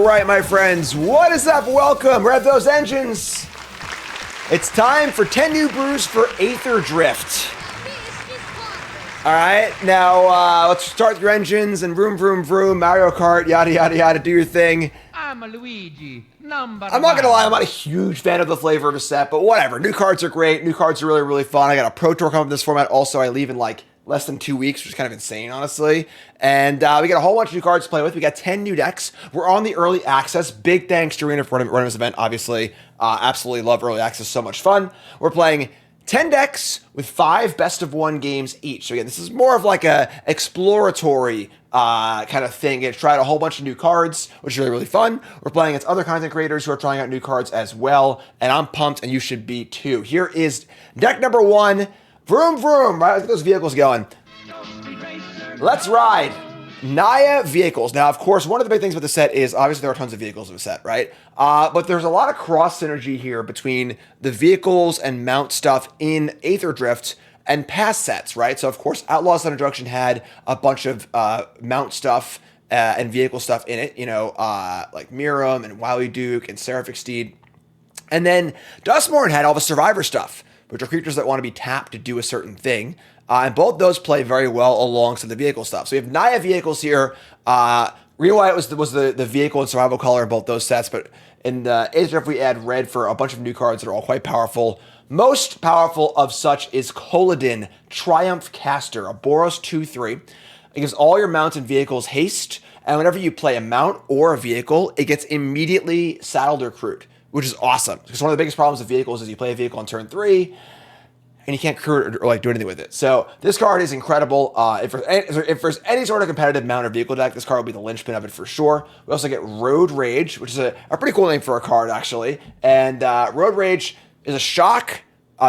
All right, my friends, what is up? Welcome. Rev those engines. It's time for 10 New Brews for Aetherdrift. All right, now let's start your engines and vroom, vroom, vroom, Mario Kart, yada, yada, yada, do your thing. I'm a Luigi, I'm not going to lie, I'm not a huge fan of the flavor of a set, but whatever. New cards are great. New cards are really, really fun. I got a Pro Tour coming up in this format. Also, I leave in like less than 2 weeks, which is kind of insane, honestly. And we got a whole bunch of new cards to play with. We got 10 new decks. We're on the early access. Big thanks to Arena for running this event, obviously. Absolutely love early access. So much fun. We're playing 10 decks with 5 best-of-1 games each. So again, this is more of like a exploratory kind of thing. It's tried a whole bunch of new cards, which is really, really fun. We're playing against other content creators who are trying out new cards as well. And I'm pumped, and you should be too. Here is deck number 1. Vroom, vroom, right? Let's get those vehicles going. Let's ride. Naya Vehicles. Now, of course, one of the big things with the set is obviously there are tons of vehicles in the set, right? But there's a lot of cross synergy here between the vehicles and mount stuff in Aetherdrift and past sets, right? So, of course, Outlaws Thunder Junction had a bunch of mount stuff and vehicle stuff in it, you know, like Miram and Wily Duke and Seraphic Steed. And then Dustmorn had all the Survivor stuff, which are creatures that want to be tapped to do a certain thing. And both those play very well alongside the vehicle stuff. So we have Naya Vehicles here. Real White was the vehicle and survival color in both those sets, but in the Aetherdrift we add red for a bunch of new cards that are all quite powerful. Most powerful of such is Kolodin Triumph Caster, a Boros 2/3. It gives all your mounts and vehicles haste, and whenever you play a mount or a vehicle, it gets immediately saddled or crewed, which is awesome. Because one of the biggest problems with vehicles is you play a vehicle on turn 3, and you can't crew it or like do anything with it. So this card is incredible. If there's any sort of competitive mount or vehicle deck, this card will be the linchpin of it for sure. We also get Road Rage, which is a pretty cool name for a card, actually. And Road Rage is a shock.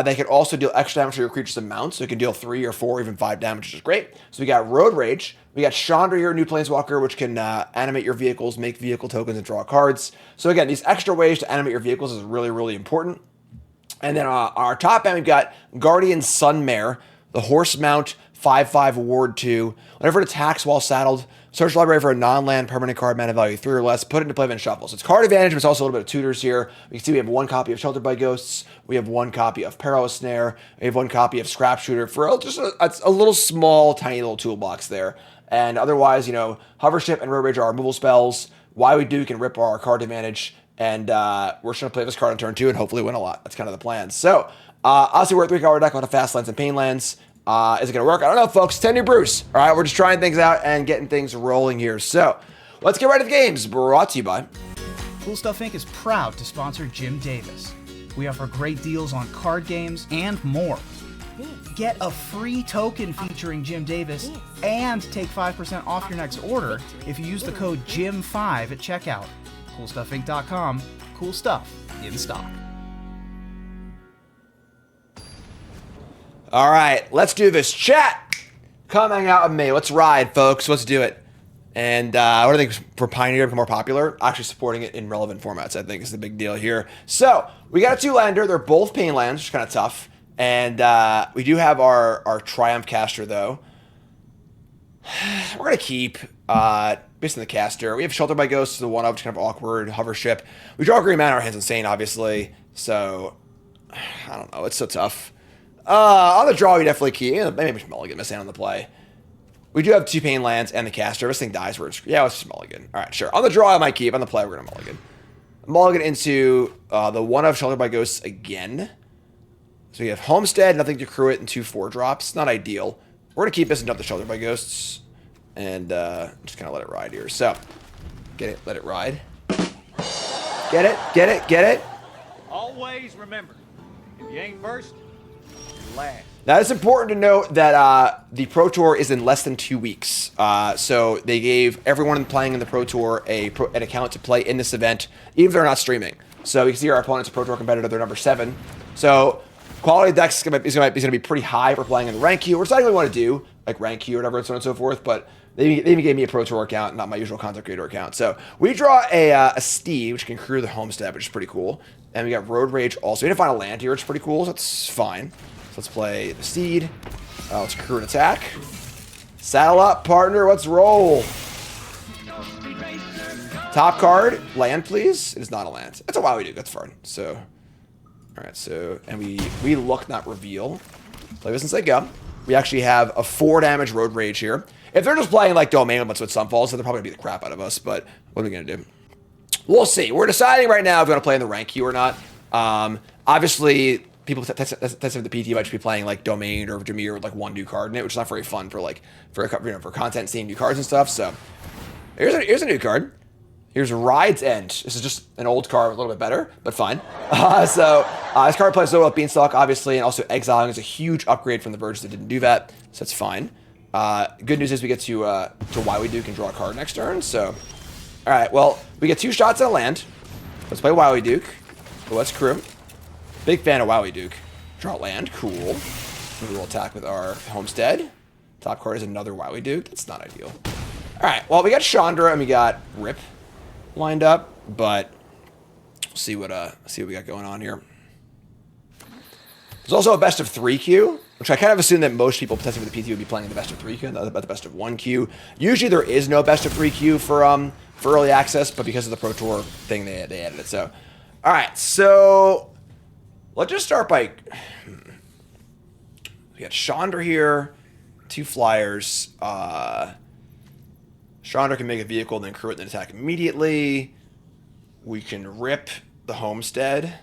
They can also deal extra damage to your creatures and mounts. So it can deal 3 or 4, even 5 damage, which is great. So we got Road Rage. We got Chandra here, new Planeswalker, which can animate your vehicles, make vehicle tokens, and draw cards. So again, these extra ways to animate your vehicles is really, really important. And then our top end, we've got Guardian Sunmare, the horse mount, 5/5 ward 2. Whenever it attacks while saddled, search the library for a non-land permanent card, mana value 3 or less, put it into play, then shuffle. So it's card advantage, but it's also a little bit of tutors here. We can see we have 1 copy of Sheltered by Ghosts, we have 1 copy of Perilous Snare, we have 1 copy of Scrap Shooter for just a little small, tiny little toolbox there. And otherwise, you know, Hovership and Road Rage are our removal spells. Wily Duke and Rip are our card advantage. And we're just going to play this card on turn 2 and hopefully win a lot. That's kind of the plan. So, obviously, we're a 3-card deck on a fast lands and pain lands. Is it going to work? I don't know, folks. 10 New Brews. All right, we're just trying things out and getting things rolling here. So, let's get right to the games. Brought to you by Cool Stuff Inc. is proud to sponsor Jim Davis. We offer great deals on card games and more. Get a free token featuring Jim Davis and take 5% off your next order if you use the code JIM5 at checkout. CoolStuffInc.com. Cool stuff in stock. All right, let's do this. Chat, come hang out with me. Let's ride, folks. Let's do it. And what do you think for Pioneer to become more popular? Actually supporting it in relevant formats, I think, is the big deal here. So, we got a 2-lander. They're both pain lands, which is kind of tough. And we do have our Triumph Caster, though. We're going to keep based on the caster. We have Shelter by Ghosts, the 1-of, which kind of awkward. Hovership. We draw green mana, our hand's insane, obviously. So, I don't know. It's so tough. On the draw, we definitely keep. Maybe we should mulligan, miss hand on the play. We do have 2 pain lands and the caster. If this thing dies, yeah, let's just mulligan. All right, sure. On the draw, I might keep. On the play, we're going to mulligan. Mulligan into the 1-of Shelter by Ghosts again. So we have Homestead, nothing to crew it, and 2 4-drops. Not ideal. We're going to keep this and dump the Shelter by Ghosts. And just kind of let it ride here. So, get it, let it ride. Get it, get it, get it. Always remember, if you ain't first, you're last. Now, it's important to note that the Pro Tour is in less than 2 weeks. So they gave everyone playing in the Pro Tour an account to play in this event, even if they're not streaming. So you can see our opponent's a Pro Tour competitor, they're number 7. So quality of decks is going to be pretty high for playing in the rank queue. We're deciding what we want to do, like rank queue or whatever, and so on and so forth. But they even gave me a Pro Tour account, not my usual content creator account. So we draw a Steed, which can crew the Homestead, which is pretty cool. And we got Road Rage also. We didn't find a land here, which is pretty cool, so that's fine. So let's play the Steed. Let's crew an attack. Saddle up, partner. Let's roll. Top card, land, please. It is not a land. That's a Wowie Duke. That's fine. So, all right. So, and we look, not reveal. Play this since they go. We actually have a 4 damage Road Rage here. If they're just playing like Domain Limits with Sunfalls, then they're probably gonna beat the crap out of us. But what are we gonna do? We'll see. We're deciding right now if we want to play in the rank queue or not. Obviously, people testing the PT might just be playing like Domain or Jameer with like 1 new card in it, which is not very fun for like for content, seeing new cards and stuff. So here's a new card. Here's Ride's End. This is just an old card, a little bit better, but fine. This card plays so well with Beanstalk, obviously, and also exiling is a huge upgrade from the Verge that didn't do that, so that's fine. Good news is we get to Wowie Duke and draw a card next turn. So, all right, well, we get 2 shots at a land. Let's play Wowie Duke. So let's crew. Big fan of Wowie Duke. Draw land, cool. We will attack with our Homestead. Top card is another Wowie Duke. That's not ideal. All right, well, we got Chandra and we got Rip lined up, but see what we got going on here. There's also a best of 3 queue, which I kind of assume that most people testing for the PT would be playing in the best of 3 queue, not the best of 1 queue. Usually there is no best of 3 queue for early access, but because of the Pro Tour thing, they added it. So, all right, so let's just start by we got Chandra here, 2 flyers. Chandra can make a vehicle, then crew it, then attack immediately. We can rip the Homestead.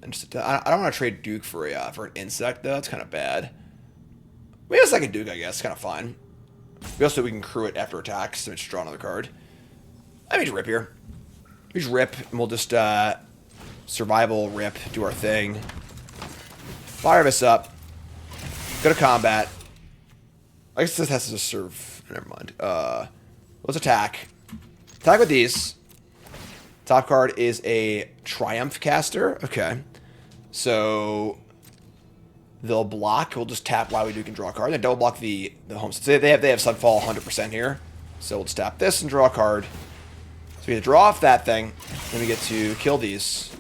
And just I don't want to trade Duke for an insect though. It's kind of bad. We have a second Duke, I guess. Kind of fine. We can crew it after attacks, so just draw another card. I mean, just rip here. We just rip, and we'll just survival rip, do our thing. Fire this up. Go to combat. I guess this has to serve. Never mind. Let's attack. Attack with these. Top card is a Triumph Caster. Okay. So they'll block. We'll just tap Wowie Duke and draw a card. Then double block the Homestead. So they have Sunfall 100% here. So we'll just tap this and draw a card. So we get to draw off that thing. Then we get to kill these.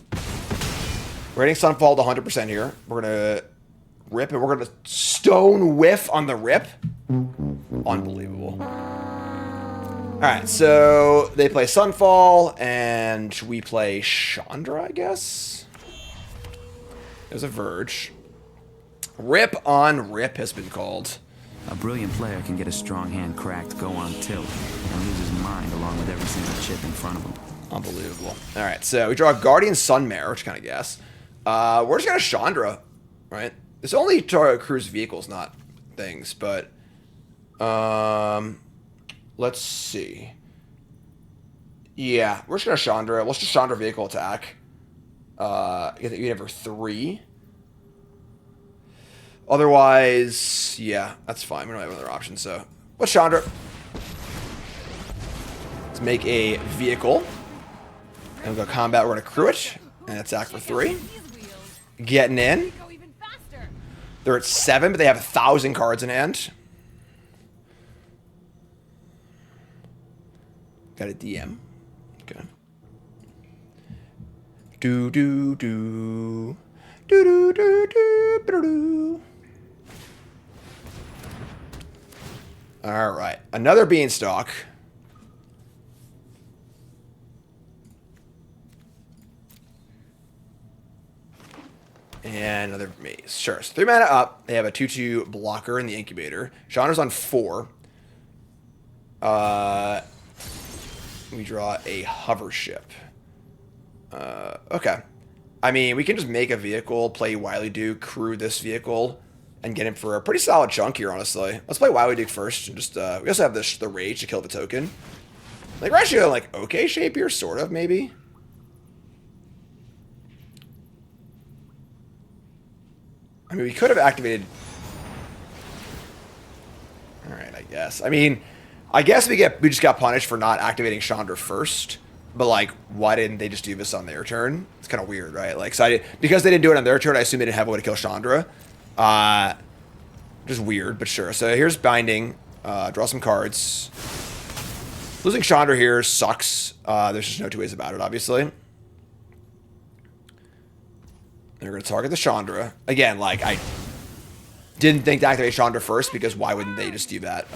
We're hitting Sunfall to 100% here. We're gonna rip and we're gonna Stone Whiff on the rip. Unbelievable. Alright, so they play Sunfall, and we play Chandra, I guess? There's a Verge. Rip on Rip has been called. A brilliant player can get a strong hand cracked, go on tilt, and lose his mind along with every single chip in front of him. Unbelievable. Alright, so we draw a Guardian Sunmare, which kind of guess. We're just going to Chandra, right? It's only to cruise vehicles, not things, but... let's see. Yeah, we're just gonna Chandra. Let's just Chandra vehicle attack. You have her 3. Otherwise, yeah, that's fine. We don't have another option, so let's Chandra. Let's make a vehicle. And we'll go combat. We're gonna crew it and attack for 3. Getting in. They're at 7, but they have 1,000 cards in hand. Got a DM. Okay. Do do do do do do do do. All right, another Beanstalk. And another Maze. Sure. So 3 mana up. They have a 2/2 blocker in the incubator. Chandra's on 4. We draw a hover ship. Okay. I mean, we can just make a vehicle, play Wily Duke, crew this vehicle, and get him for a pretty solid chunk here, honestly. Let's play Wily Duke first, and just, we also have the Rage to kill the token. Like, we're actually in, like, okay shape here, sort of, maybe. I mean, we could have activated... Alright, I guess. I mean... I guess we just got punished for not activating Chandra first, but like, why didn't they just do this on their turn? It's kind of weird, right? Like, so because they didn't do it on their turn, I assume they didn't have a way to kill Chandra. Just weird, but sure. So here's Binding. Draw some cards. Losing Chandra here sucks. There's just no 2 ways about it, obviously. They're going to target the Chandra. Again, like, I didn't think to activate Chandra first, because why wouldn't they just do that?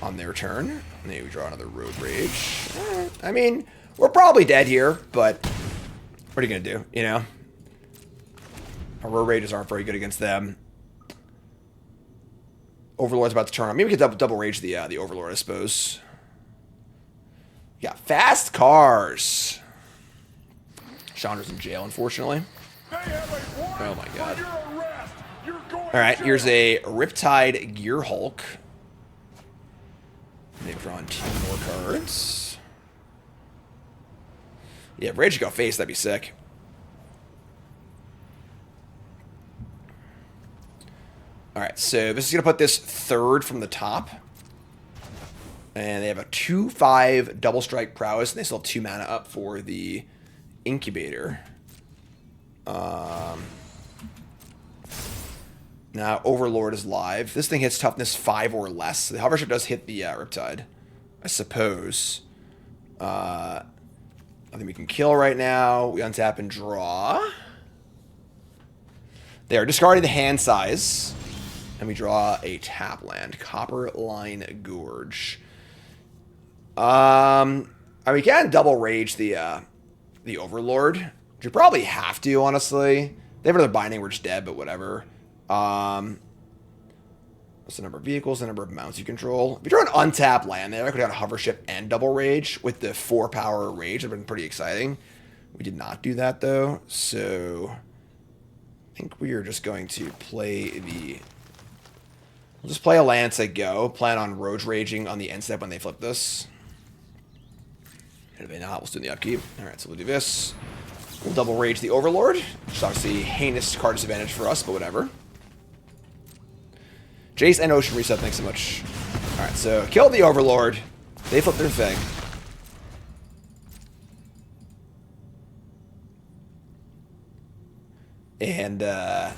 on their turn. Maybe we draw another Road Rage. I mean, we're probably dead here, but what are you going to do, you know? Our Road Rages aren't very good against them. Overlord's about to turn on. Maybe we could double rage the Overlord, I suppose. Yeah, fast cars. Chandra's in jail, unfortunately. Oh my god. Alright, here's a Riptide Gear Hulk. They've drawn 2 more cards. Yeah, if Rage could go face, that'd be sick. Alright, so this is going to put this third from the top. And they have a 2/5 double strike prowess, and they still have 2 mana up for the Incubator. Now, Overlord is live. This thing hits toughness 5 or less. The Hovership does hit the Riptide, I suppose. I think we can kill right now. We untap and draw. They are discarding the hand size. And we draw a tap land. Copperline Gorge. I mean, we can double rage the Overlord. Which you probably have to, honestly. They have another binding, we're just dead, but whatever. What's the number of vehicles, the number of mounts you control? If you draw an untapped land there, I could have got a Hovership and double rage with the 4 power rage. That would have been pretty exciting. We did not do that, though. So, I think we are just going to play the... We'll just play a land to go. Plan on Road Raging on the end step when they flip this. And if they not, we'll do the upkeep. Alright, so we'll do this. We'll double rage the Overlord, which is obviously heinous card disadvantage for us, but whatever. Jace and Ocean Reset, thanks so much. Alright, so kill the Overlord. They flip their thing. And, got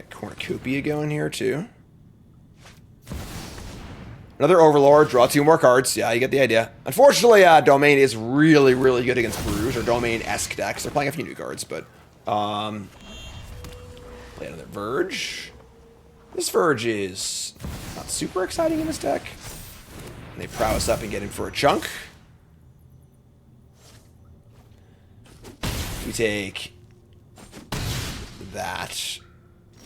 Cornucopia going here, too. Another Overlord, draw 2 more cards. Yeah, you get the idea. Unfortunately, Domain is really, really good against Brews, or Domain-esque decks. They're playing a few new cards, but... play another Verge. This Verge is not super exciting in this deck. And they prowess up and get in for a chunk. We take that.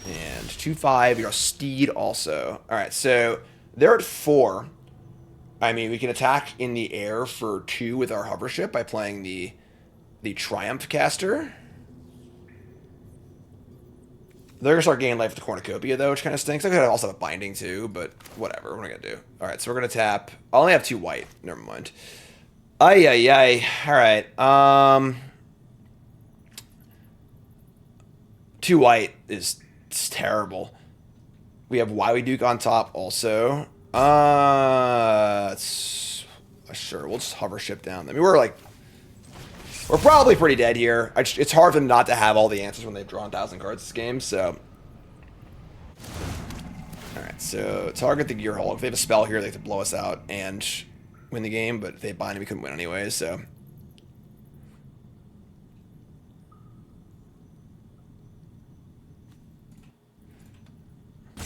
And 2/5, you're a Steed also. Alright, so... They're at 4. I mean, we can attack in the air for 2 with our Hovership by playing the Triumph Caster. They're going to start gaining life with the Cornucopia, though, which kind of stinks. I could also have a Binding, too, but whatever. What am I going to do? Alright, so we're going to tap... I only have 2 white. Never mind. Ay, ay, ay. Alright, 2 white is terrible. We have Wily Duke on top also. Sure, we'll just Hovership down. I mean, we're probably pretty dead here. It's hard for them not to have all the answers when they've drawn 1,000 cards this game, so. Alright, so target the Gear Hulk. If they have a spell here, they have to blow us out and win the game, but if they bind him, we couldn't win anyway, so.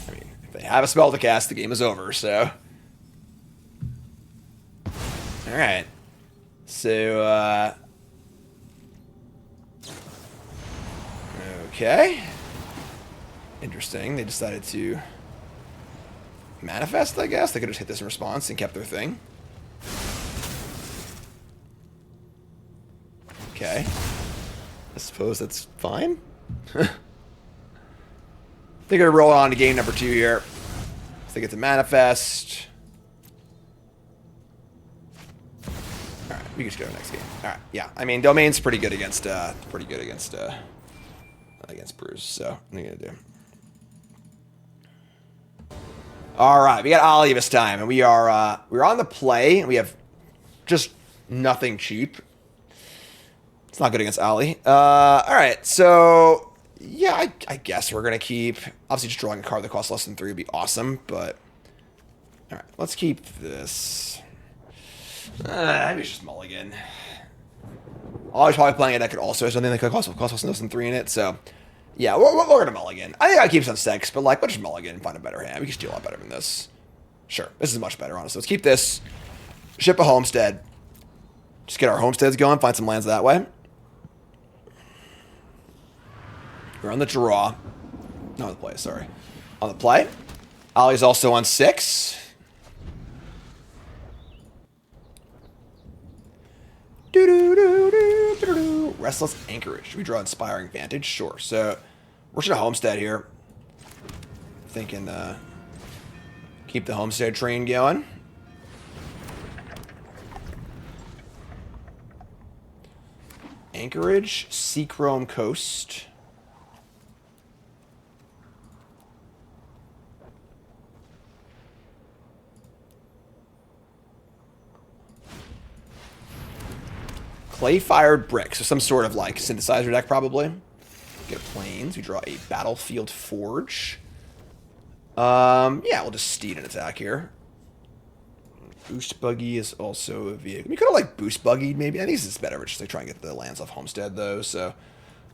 I mean, if they have a spell to cast, the game is over, so. Alright. So, okay. Interesting. They decided to manifest, I guess. They could have just hit this in response and kept their thing. Okay. I suppose that's fine. They're going to roll on to game number 2 here. So they get to manifest. Alright, we can just go to the next game. Alright, yeah. I mean, Domain's pretty good against Brews, so what are you going to do? Alright, we got Ollie this time, and we're on the play, and we have just nothing cheap. It's not good against Ollie. Alright, so... Yeah, I guess we're going to keep... Obviously, just drawing a card that costs less than 3 would be awesome, but... Alright, let's keep this. Maybe it's just mulligan. Ollie's probably playing a deck that also has something that could cost less than 3 in it, so... Yeah, we're going to mulligan. I think I keep us on 6, but like, let's just mulligan and find a better hand. We can do a lot better than this. Sure, this is much better, honestly. Let's keep this. Ship a homestead. Just get our homesteads going, find some lands that way. We're on the draw. Not on the play, sorry. On the play. Ollie's also on 6. Restless Anchorage. Should we draw Inspiring Vantage? Sure. So, we're just a homestead here. Thinking, keep the homestead train going. Anchorage, Seachrome Coast. Clay-fired brick, so some sort of like synthesizer deck probably. Get plains. We draw a Battlefield Forge. Yeah, we'll just steed an attack here. Boost Buggy is also a vehicle. We could have like Boost Buggied maybe. I think this is better. We're just like trying to get the lands off Homestead though. So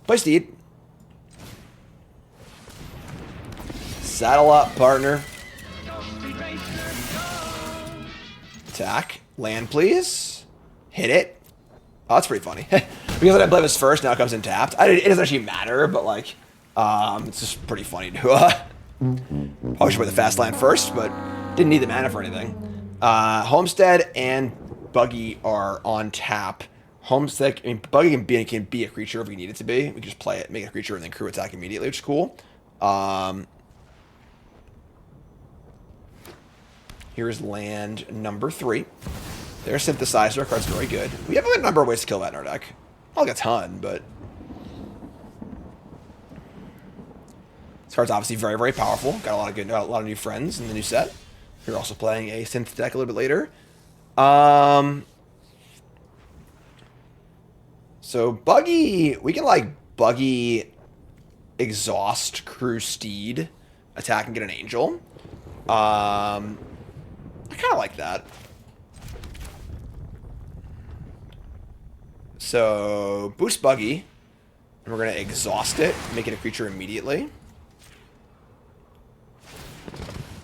play steed. Saddle up, partner. Attack. Land, please. Hit it. Oh, that's pretty funny. Because I didn't play this first, now it comes in tapped. It doesn't actually matter, but like, it's just pretty funny to probably should play the fast land first, but didn't need the mana for anything. Homestead and Buggy are on tap. Homestead, I mean, Buggy can be a creature if we need it to be. We can just play it, make it a creature, and then crew attack immediately, which is cool. Here's land number 3. Their synthesizer. Our card's very good. We have a number of ways to kill that in our deck. Not like a ton, but this card's obviously very, very powerful. Got a lot of new friends in the new set. We're also playing a synth deck a little bit later. So Buggy, we can like Buggy, exhaust, crew steed, attack and get an angel. I kind of like that. So, boost Buggy, and we're going to exhaust it, make it a creature immediately.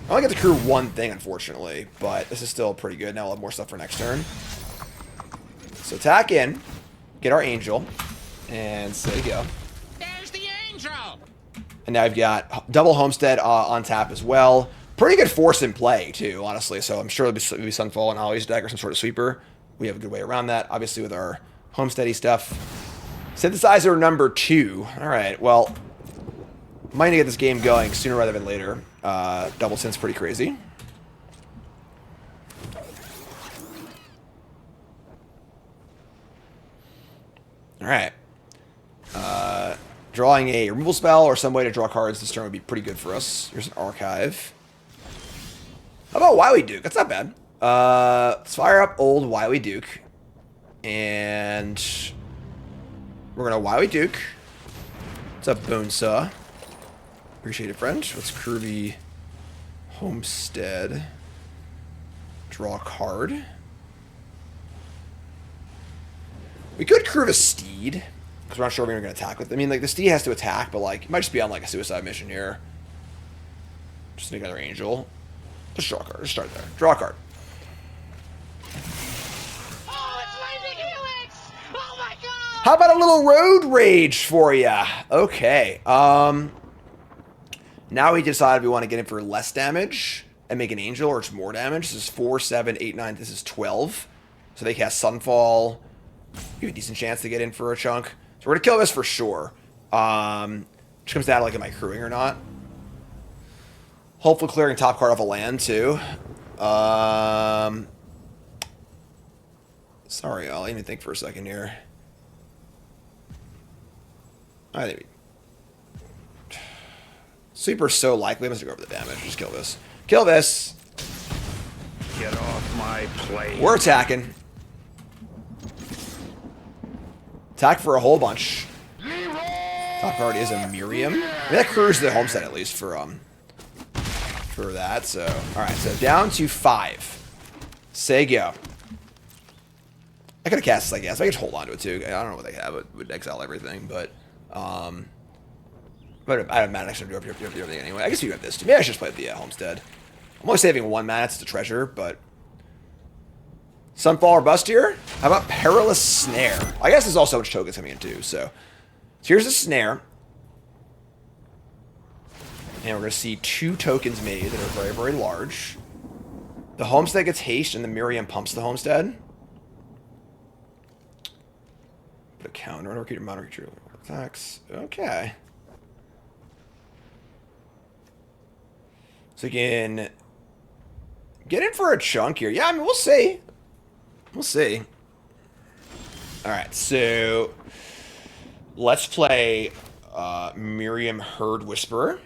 I only get to crew one thing, unfortunately, but this is still pretty good. Now we'll have more stuff for next turn. So attack in, get our angel, and there you go. There's the angel! And now I've got double Homestead on tap as well. Pretty good force in play, too, honestly. So I'm sure it'll be Sunfall and Ollie's deck or some sort of sweeper. We have a good way around that, obviously, with our Homesteady stuff. Synthesizer number 2. All right, well, might need to get this game going sooner rather than later. Double synth's pretty crazy. All right. Drawing a removal spell or some way to draw cards this turn would be pretty good for us. Here's an archive. How about Wily Duke? That's not bad. Let's fire up old Wily Duke. And we're going to Wily Duke. What's up, Bonesaw? Appreciate it, friend. Let's crew the Homestead. Draw a card. We could crew the Steed, because we're not sure if we're going to attack with it. I mean, like, the Steed has to attack, but, like, it might just be on, like, a suicide mission here. Just another angel. Just draw a card. Just start there. Draw a card. How about a little road rage for ya? Okay. Now we decided we want to get in for less damage and make an angel, or it's more damage. This is 4, 7, 8, 9. This is 12. So they cast Sunfall. You have a decent chance to get in for a chunk. So we're going to kill this for sure. Which comes down to, like, am I crewing or not? Hopefully clearing top card off a land, too. Sorry, I'll even think for a second here. I think Sweeper's so likely. I'm just gonna go over the damage. Just kill this. Kill this. Get off my plate. We're attacking. Attack for a whole bunch. Top card is a Miriam. I mean, that crews the Homestead at least for that. So, all right. So down to 5. Say go. I could have cast this, I guess. I could hold on to it too. I don't know what they have. It would exile everything, but But I have mana next to do everything anyway. I guess you have this too. Maybe I should just play the Homestead. I'm only saving 1 mana. It's a treasure, but... Sunfall or bust here? How about Perilous Snare? I guess there's also much tokens coming in too, so here's the Snare. And we're going to see 2 tokens made that are very, very large. The Homestead gets haste, and the Miriam pumps the Homestead. Put a counter on creature, mono creature attacks. Okay. So you can get in for a chunk here. Yeah, I mean, we'll see. We'll see. Alright, so let's play Miriam Herd Whisperer.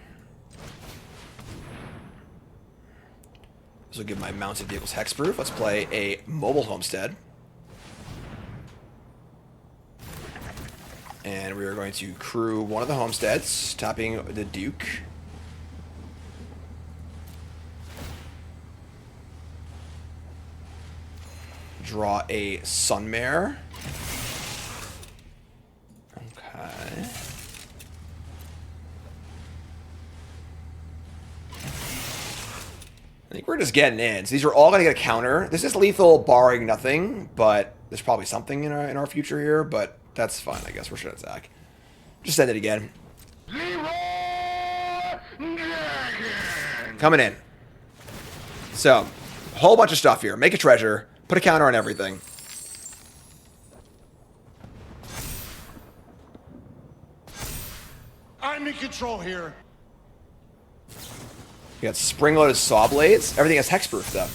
This will give my mounted vehicles hexproof. Let's play a mobile Homestead. And we are going to crew one of the Homesteads, tapping the Duke. Draw a Sunmare. Okay. I think we're just getting in. So these are all going to get a counter. This is lethal, barring nothing, but there's probably something in our future here, but that's fine, I guess. We're sure to attack. Just send it again. Coming in. So, a whole bunch of stuff here. Make a treasure. Put a counter on everything. I'm in control here. You got spring-loaded saw blades. Everything has hexproof, though.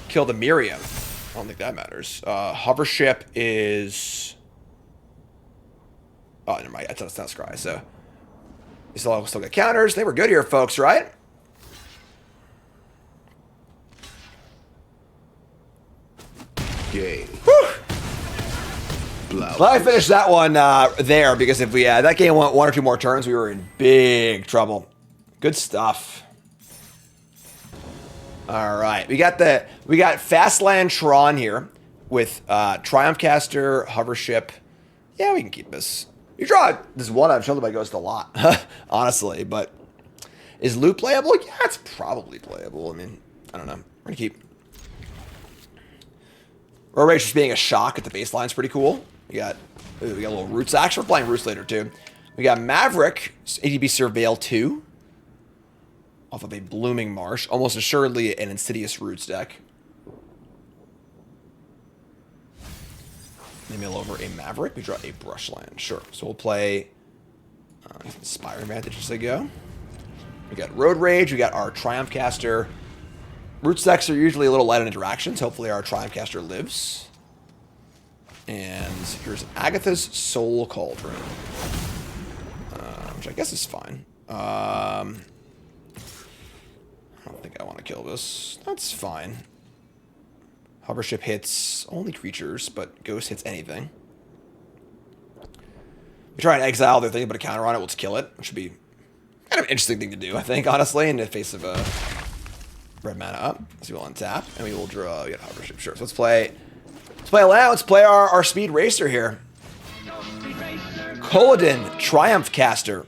Kill the Miriam. I don't think that matters. Hover ship is... Oh, never mind. That's not Scry, so... You still get counters. They were good here, folks, right? Gay. Glad I finished that one there, because if we that game went 1 or 2 more turns, we were in big trouble. Good stuff. All right, we got Fastland Tron here with Triumph Caster, Hover Ship. Yeah, we can keep this. You draw this one I've shown by Ghost a lot, honestly. But is loot playable? Yeah, it's probably playable. I mean, I don't know. We're gonna keep. Road Rage just being a shock at the baseline is pretty cool. We got a little Roots action. We're playing Roots later too. We got Maverick, ATB Surveil 2. Off of a Blooming Marsh. Almost assuredly an Insidious Roots deck. They mill over a Maverick. We draw a Brushland. Sure. So we'll play Inspire Advantage as they go. We got Road Rage. We got our Triumph Caster. Roots decks are usually a little light on interactions. Hopefully our Triumph Caster lives. And here's Agatha's Soul Cauldron. Which I guess is fine. I don't think I want to kill this. That's fine. Hover ship hits only creatures, but Ghost hits anything. We try and exile their thing, but a counter on it, we'll just kill it. Which would be kind of an interesting thing to do, I think, honestly, in the face of a red mana up. So we'll untap, and we will draw. We got hover ship, sure. So let's play a land. Let's play our speed racer here. Colodin Triumph Caster.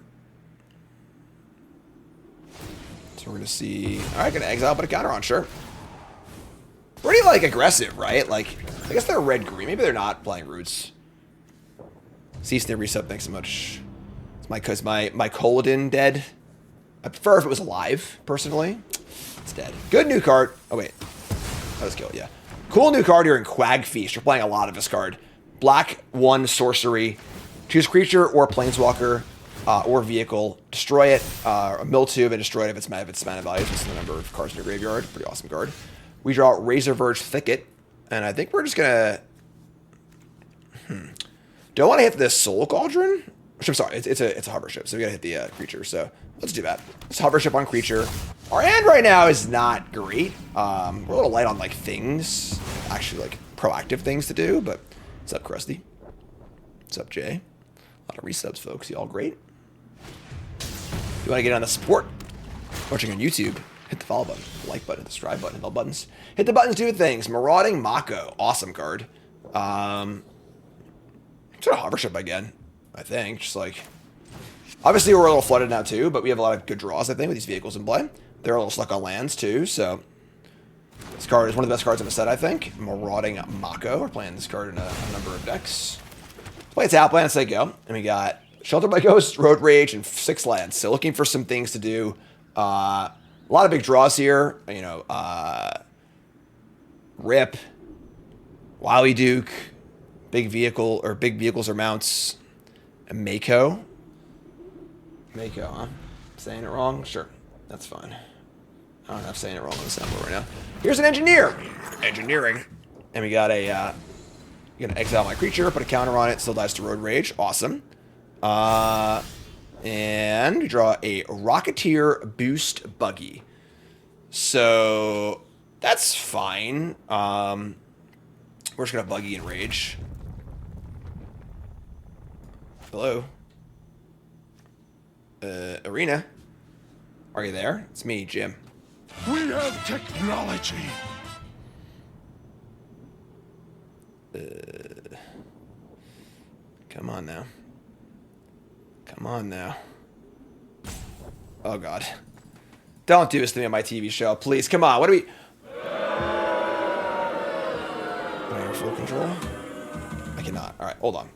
So we're gonna see. All right, gonna exile, but a counter on, sure. Pretty like aggressive, right? Like, I guess they're red green. Maybe they're not playing Roots. Cease and reset. Thanks so much. It's my Colodin dead. I prefer if it was alive, personally. It's dead. Good new card. Oh wait, that was killed. Yeah, cool new card here in Quag Feast. You're playing a lot of this card. Black 1 sorcery. Choose creature or planeswalker or vehicle. Destroy it. Mill 2 and destroy it if it's mana value. This is the number of cards in your graveyard. Pretty awesome card. We draw Razor Verge Thicket, and I think we're just gonna. Don't want to hit this Soul Cauldron. Which I'm sorry, it's a hover ship, so we gotta hit the creature. So let's do that. Let's hover ship on creature. Our hand right now is not great. We're a little light on like things, actually like proactive things to do. But what's up, Krusty? What's up, Jay? A lot of resubs, folks. Y'all great? If you want to get on the support, watching on YouTube, hit the follow button, the like button, the subscribe button, all buttons. Hit the buttons, do things. Marauding Mako, awesome card. Sort of hover ship again, I think. Just like Obviously, we're a little flooded now too, but we have a lot of good draws, I think, with these vehicles in play. They're a little stuck on lands too, so this card is one of the best cards in the set, I think. Marauding Mako. We're playing this card in a number of decks. Let's play Tap Land and say go. And we got Shelter by Ghost, Road Rage, and 6 lands. So looking for some things to do. A lot of big draws here. You know, Rip, Wily Duke, Big Vehicles or Mounts, and Mako. Mako, huh? Saying it wrong? Sure. That's fine. I don't know if I'm saying it wrong on the soundboard right now. Here's an engineer. Engineering. And we got a, gonna exile my creature, put a counter on it, still dies to Road Rage. Awesome. And we draw a Rocketeer Boost Buggy. So, that's fine. We're just gonna Buggy and Rage. Hello? Arena? Are you there? It's me, Jim. We have technology. Come on now. Come on now. Oh, God. Don't do this to me on my TV show. Please, come on. What do we... Am I in full control? I cannot. All right, hold on.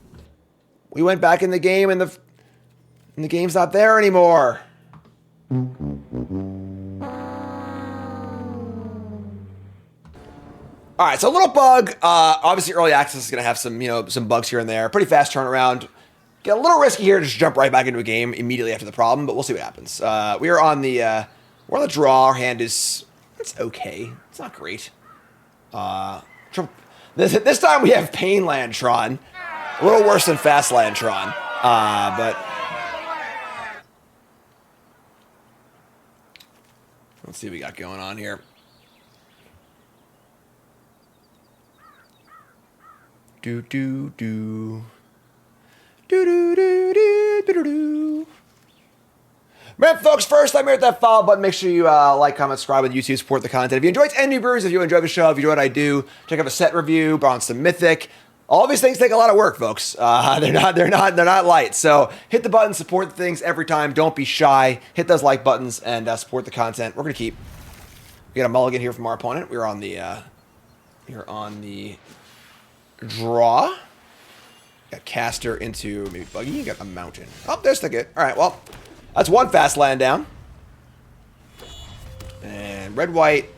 We went back in the game and the game's not there anymore. All right, so a little bug. Obviously, early access is going to have some, some bugs here and there. Pretty fast turnaround. Get a little risky here to just jump right back into a game immediately after the problem, but we'll see what happens. We are on the we're on the draw. Our hand it's okay. It's not great. This time we have Pain Lantron. A little worse than Fast Lantron, but let's see what we got going on here. Do do do. Do do do do do do. Man, folks, first time here at that follow button. Make sure you like, comment, subscribe on YouTube, support the content. If you enjoyed Ten New Brews, if you enjoy the show, if you enjoy what I do, check out a set review, bronze to mythic. All these things take a lot of work, folks. They're not light. So hit the button, support the things every time. Don't be shy. Hit those like buttons and support the content. We're gonna keep. We got a mulligan here from our opponent. We're on the draw. Got Caster into maybe Buggy. You got a Mountain. Oh, there's the good. All right, well, that's one fast land down. And red white.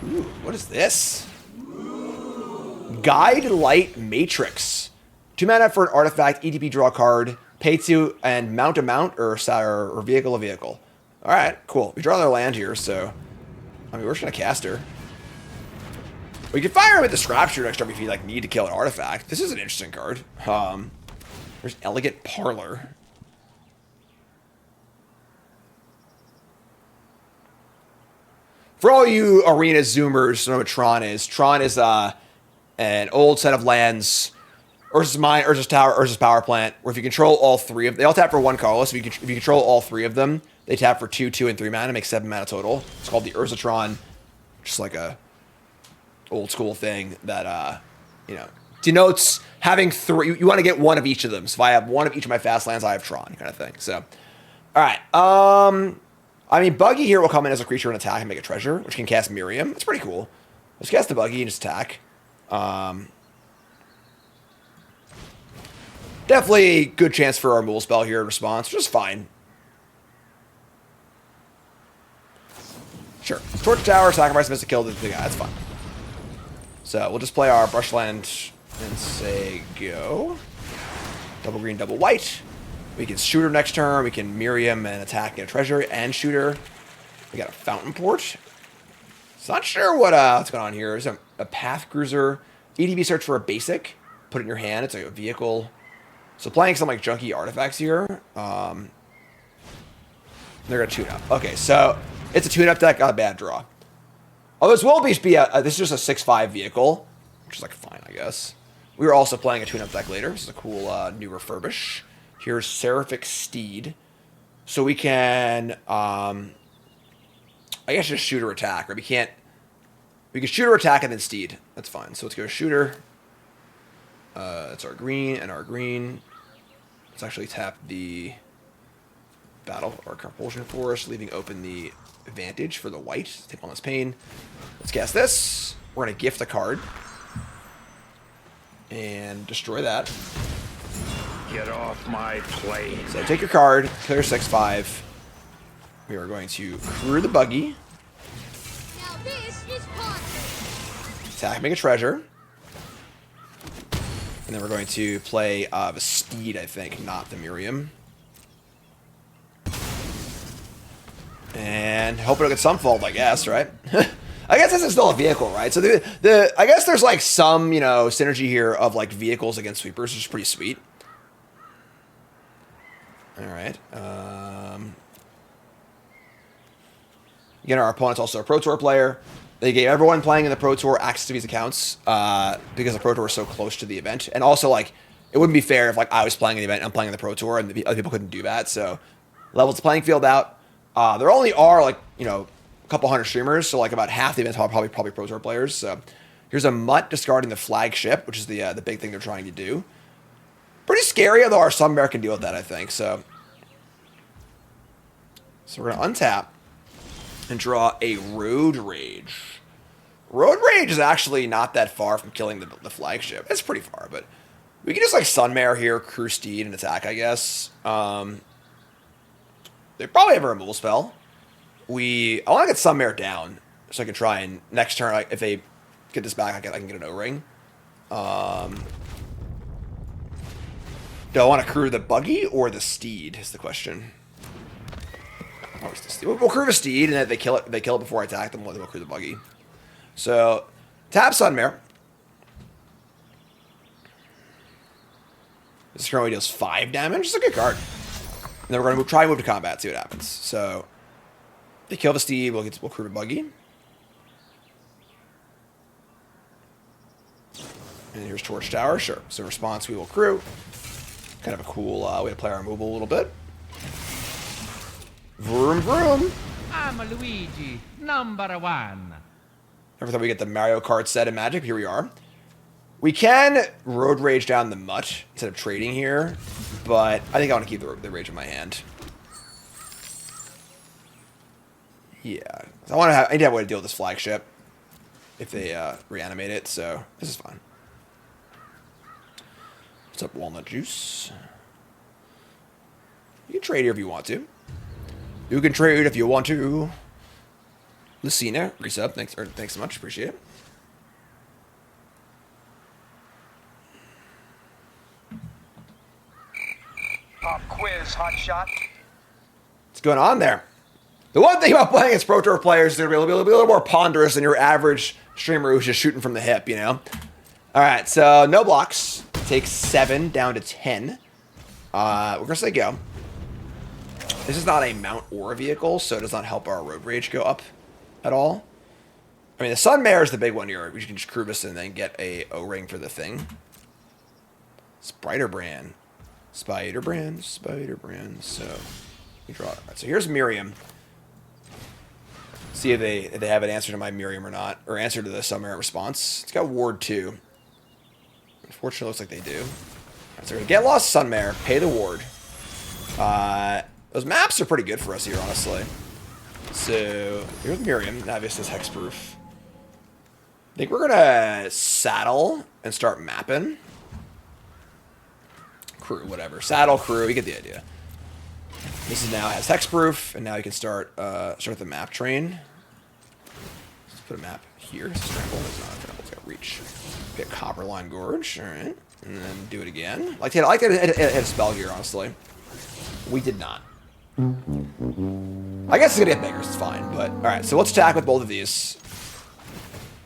Ooh, what is this? Guide Light Matrix. 2 mana for an artifact, ETB draw card, pay 2, and mount a mount or vehicle a vehicle. All right, cool. We draw another land here, so I mean we're just gonna Caster. We can fire him with the Scrap Shooter next time if you need to kill an artifact. This is an interesting card. There's Elegant Parlor. For all you Arena Zoomers, don't know what Tron is. Tron is an old set of lands. Urza's Mine, Urza's Tower, Urza's Power Plant, where if you control all 3 of them, they all tap for 1 colorless. If you control all 3 of them, they tap for 2, 2, and 3 mana, make 7 mana total. It's called the Urzatron. Just like a old school thing that denotes having 3. You want to get 1 of each of them. So if I have 1 of each of my fast lands, I have Tron, kind of thing. So, all right. I mean, Buggy here will come in as a creature and attack and make a treasure, which can cast Miriam. It's pretty cool. Let's cast the Buggy and just attack. Definitely good chance for our Mool spell here in response, which is fine. Sure. Torch Tower, sacrifice, miss to kill the guy. That's fine. So we'll just play our Brushland and say go. Double green, double white. We can shoot her next turn. We can Miriam and attack, get a treasure, and shoot her. We got a Fountain Port. So not sure what's going on here. There's a Path Cruiser. EDB search for a basic. Put it in your hand. It's like a vehicle. So playing some junky artifacts here. They're going to tune up. Okay, so it's a tune-up deck. Got a bad draw. Oh, this will be this is just a 6/5 vehicle, which is fine, I guess. We were also playing a tune-up deck later. This is a cool new refurbish. Here's Seraphic Steed. So we can, I guess just shoot or attack, right? We can shoot or attack and then Steed. That's fine. So let's go shooter. That's our green and our green. Let's actually tap the battle or compulsion force, leaving open the advantage for the white. Take on this pain. Let's cast this. We're going to gift a card. And destroy that. Get off my plane. So take your card, clear 6/5. We are going to crew the buggy. Now this is fun. Attack, make a treasure. And then we're going to play the steed, I think, not the Miriam. And hope it'll get some fold, I guess, right? I guess this is still a vehicle, right? So I guess there's like some, you know, synergy here of like vehicles against sweepers, which is pretty sweet. All right. Again, our opponent's also a Pro Tour player. They gave everyone playing in the Pro Tour access to these accounts because the Pro Tour is so close to the event. And also, like, it wouldn't be fair if like I was playing in the event and I'm playing in the Pro Tour and the other people couldn't do that. So levels the playing field out. There only are like, you know, a couple hundred streamers, so like about half the events are probably Pro Tour players. So here's a Mutt discarding the flagship, which is the big thing they're trying to do. Pretty scary, although our Sunbear can deal with that, I think. So we're gonna untap and draw a Road Rage. Road Rage is actually not that far from killing the flagship. It's pretty far, but we can just like Sunmare here, crew Steed, and attack, I guess. They probably have a removal spell. I want to get Sunmare down so I can try and next turn, like, if they get this back, I can get an O-ring. Do I want to crew the buggy or the steed? Is the question. Oh, it's the steed. We'll crew the steed, and if they kill it before I attack them, we'll crew the buggy. So tap Sunmare. This currently deals 5 damage. It's a good card. And then we're going to try and move to combat, see what happens. So they kill the steed, we'll crew the buggy. And here's Torch Tower, sure. So in response, we will crew. Kind of a cool way to play our removal a little bit. Vroom vroom. I'm Luigi, #1. Every time we get the Mario Kart set in Magic, here we are. We can Road Rage down the Mutt instead of trading here, but I think I want to keep the Rage in my hand. Yeah, I need to have a way to deal with this flagship if they reanimate it, so this is fine. What's up, Walnut Juice? You can trade here if you want to. You can trade if you want to. Lucina, resub, thanks so much, appreciate it. Pop quiz, hot shot. What's going on there? The one thing about playing as Pro Tour players is they're going to be a little more ponderous than your average streamer who's just shooting from the hip, you know? All right, so no blocks. Take 7 down to 10. We're going to say go. This is not a mount or a vehicle, so it does not help our Road Rage go up at all. I mean, the Sunmare is the big one here. We can just crew this and then get a O-ring for the thing. Spider-Brand. Spider-Brand. So we draw. Right, so here's Miriam. See if they have an answer to my Miriam or not, or answer to the Sunmare response. It's got Ward 2. Unfortunately, it looks like they do. Right, so we're gonna get lost Sunmare, pay the Ward. Those maps are pretty good for us here, honestly. So here's Miriam. Obviously, this hexproof. I think we're gonna saddle and start mapping. Crew, whatever. Saddle, crew, you get the idea. This is now has hexproof, and now you can start the map train. Let's put a map here. Scramble. It's not a scramble. It's got reach. Get Copperline Gorge. All right, and then do it again. I like to hit a spell here, honestly. We did not. I guess it's gonna get bigger. It's fine, but all right. So let's attack with both of these.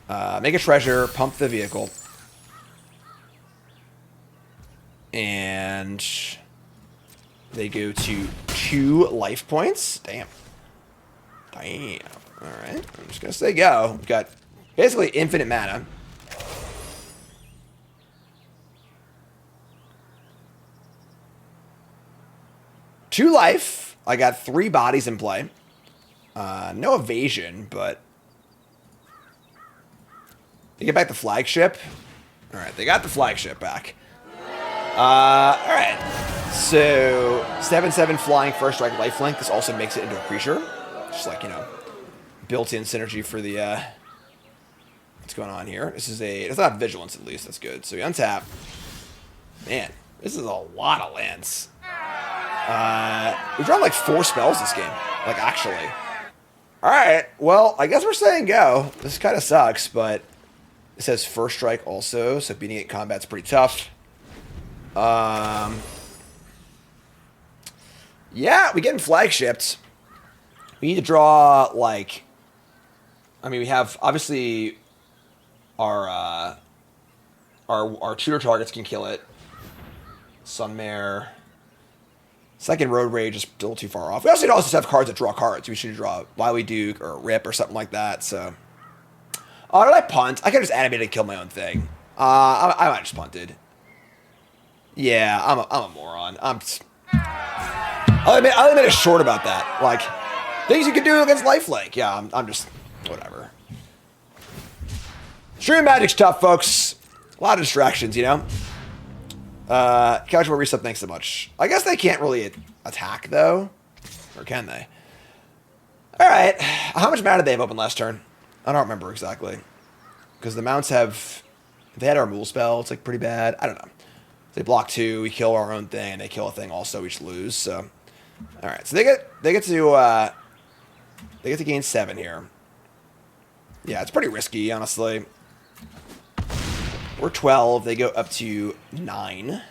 Make a treasure. Pump the vehicle. And they go to 2 life points. Damn. All right. I'm just going to say go. We've got basically infinite mana. Two life. I got 3 bodies in play. No evasion, but they get back the flagship. All right. They got the flagship back. All right. So 7/7 flying first strike lifelink. This also makes it into a creature. Just like, you know, built-in synergy for the what's going on here. This is it's not vigilance at least, that's good. So we untap. Man, this is a lot of lands. We've drawn like 4 spells this game. Like actually. Alright, well, I guess we're saying go. This kind of sucks, but it says first strike also, so beating it in combat's pretty tough. Yeah, we getting flagshipped. We need to draw, like... I mean, we have, obviously, our tutor targets can kill it. Sunmare. Second Road Rage is still too far off. We also have cards that draw cards. We should draw Wily Duke or Rip or something like that, so... Oh, did I punt? I could have just animated and killed my own thing. I might have just punted. Yeah, I'm a moron. I'll admit it's short about that. Like, things you could do against lifelink. Yeah, I'm just... Whatever. Stream Magic's tough, folks. A lot of distractions, you know? Couch will reset, thanks so much. I guess they can't really attack, though. Or can they? Alright. How much mana did they have open last turn? I don't remember exactly. Because the mounts have... If they had our Mool spell, it's like pretty bad. I don't know. They block 2, we kill our own thing, and they kill a thing also, we just lose, so... Alright, so they get to gain 7 here. Yeah, it's pretty risky, honestly. We're 12, they go up to 9.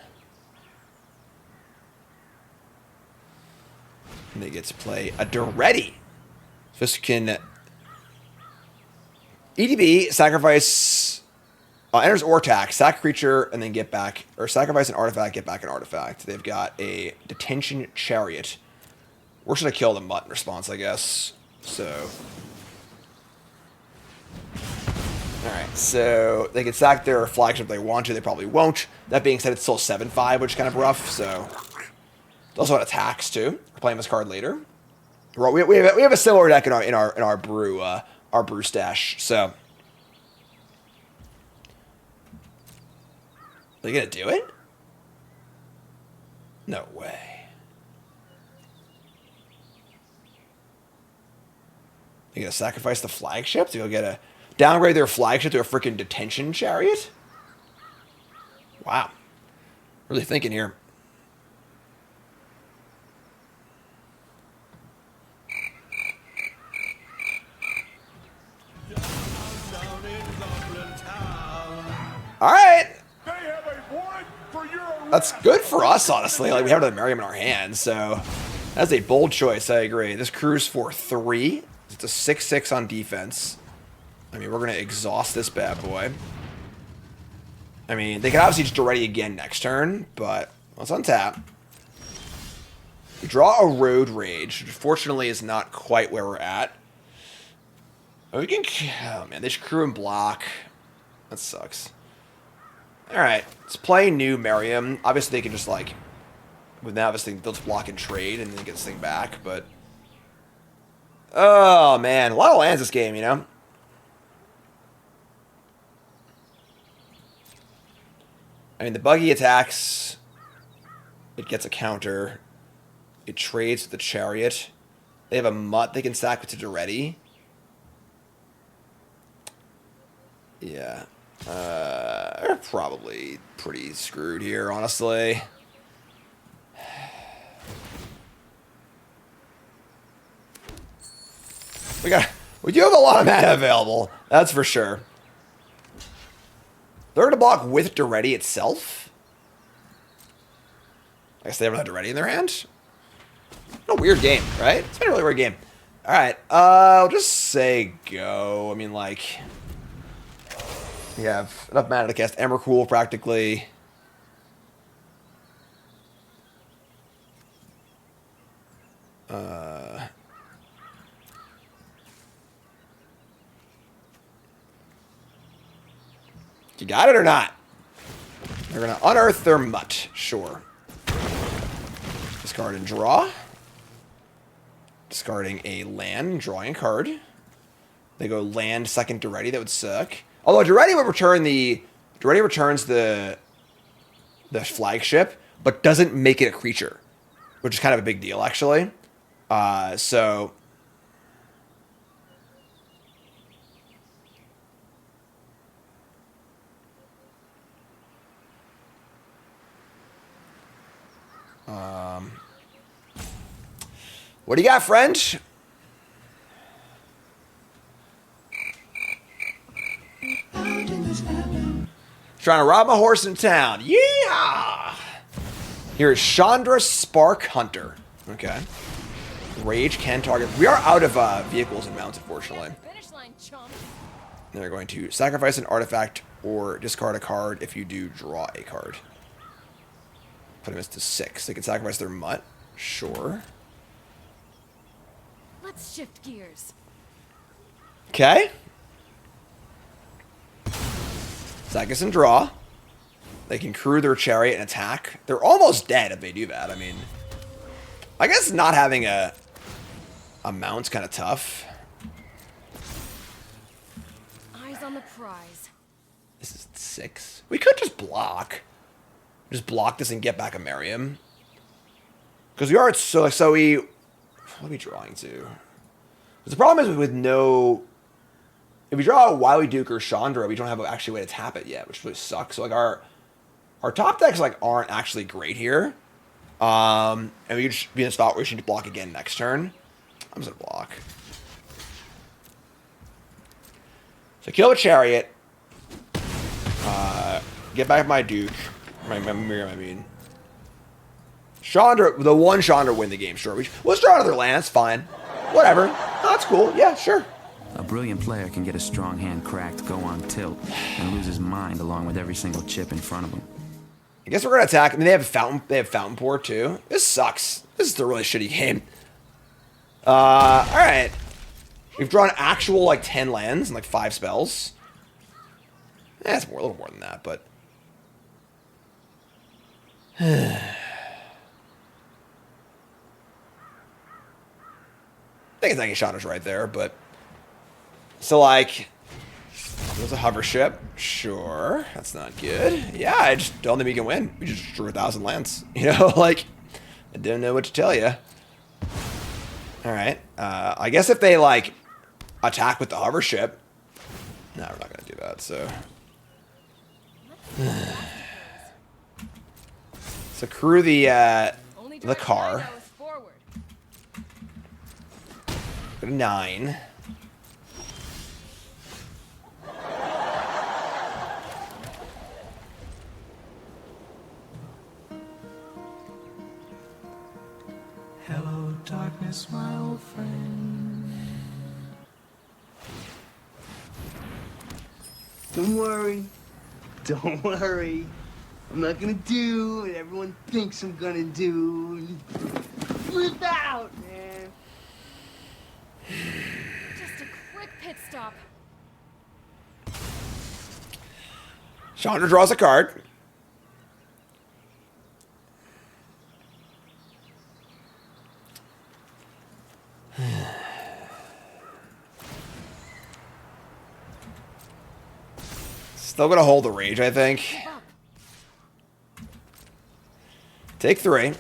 And they get to play a Duretti. This can... EDB, sacrifice... enters or attack, sack creature, and then get back... Or sacrifice an artifact, get back an artifact. They've got a Detention Chariot. We're just going to kill the mutt in response, I guess. So... Alright, so they can sack their flagship if they want to. They probably won't. That being said, it's still 7/5, which is kind of rough, so... Also on attacks, too. We're playing this card later. We have a similar deck in our brew stash, so... Are they gonna do it? No way. They're gonna sacrifice the flagship to go get a... Downgrade their flagship to a freaking Detention Chariot? Wow. Really thinking here. Alright. That's good for us, honestly. Like, we have the Merriam in our hands, so... That's a bold choice, I agree. This crew's for 3. It's a 6/6 on defense. I mean, we're going to exhaust this bad boy. I mean, they can obviously just Duretti again next turn, but let's untap. We draw a Road Rage, which fortunately is not quite where we're at. We can... Oh, man, they should crew and block. That sucks. Alright, let's play new Merriam. Obviously, they can just, like... With now, this thing, they'll just block and trade, and then get this thing back, but... Oh, man. A lot of lands this game, you know? I mean, the buggy attacks. It gets a counter. It trades with the Chariot. They have a mutt they can stack with the Duretti. Yeah. They're probably pretty screwed here, honestly. We do have a lot of mana available. That's for sure. They're going to block with Duretti itself? I guess they haven't had Duretti in their hand? What a weird game, right? It's been a really weird game. Alright, I'll just say go. I mean, like... We have enough mana to cast Emrakul, practically. You got it or not? They're going to unearth their mutt. Sure. Discard and draw. Discarding a land, drawing a card. They go land second Duretti. That would suck. Although Duretti would return the... Duretti returns the flagship, but doesn't make it a creature, which is kind of a big deal, actually. So... what do you got, friend? Trying to rob my horse in town. Yeah! Here is Chandra Spark Hunter. Okay. Rage can target. We are out of vehicles and mounts, unfortunately. Finish line, chump. They're going to sacrifice an artifact or discard a card if you do draw a card. Put them to 6. They can sacrifice their mutt. Sure. Let's shift gears. Okay. Sacrifice and draw. They can crew their chariot and attack. They're almost dead if they do that. I mean, I guess not having a mount's kind of tough. Eyes on the prize. This is 6. We could just block. Just block this and get back a Miriam. Because we are so we... What are we drawing to? 'Cause the problem is with no... If we draw a Wily Duke or Chandra, we don't have actually a way to tap it yet, which really sucks. So like our top decks like aren't actually great here. And we could just be in a spot where we should block again next turn. I'm just gonna block. So kill a chariot. Get back my Duke. My Miriam, I mean. Chandra, the one Chandra win the game, sure. Let's draw another land, that's fine. Whatever. Oh, that's cool. Yeah, sure. A brilliant player can get a strong hand cracked, go on tilt, and lose his mind along with every single chip in front of him. I guess we're gonna attack. I mean, they have fountain pour too. This sucks. This is a really shitty game. All right. We've drawn actual like 10 lands and like 5 spells. It's a little more than that, but. I think it's Naya Vehicles right there, but so like there's a hover ship. Sure, that's not good. Yeah, I just don't think we can win. We just drew 1,000 lands. You know, like I don't know what to tell you. All right, I guess if they like attack with the hover ship, no, we're not gonna do that. So, so crew the car. Go to 9. Hello, darkness, my old friend. Don't worry. Don't worry. I'm not gonna do what everyone thinks I'm gonna do. Flip out, man. Just a quick pit stop. Chandra draws a card. Still gonna hold the rage, I think. Take 3.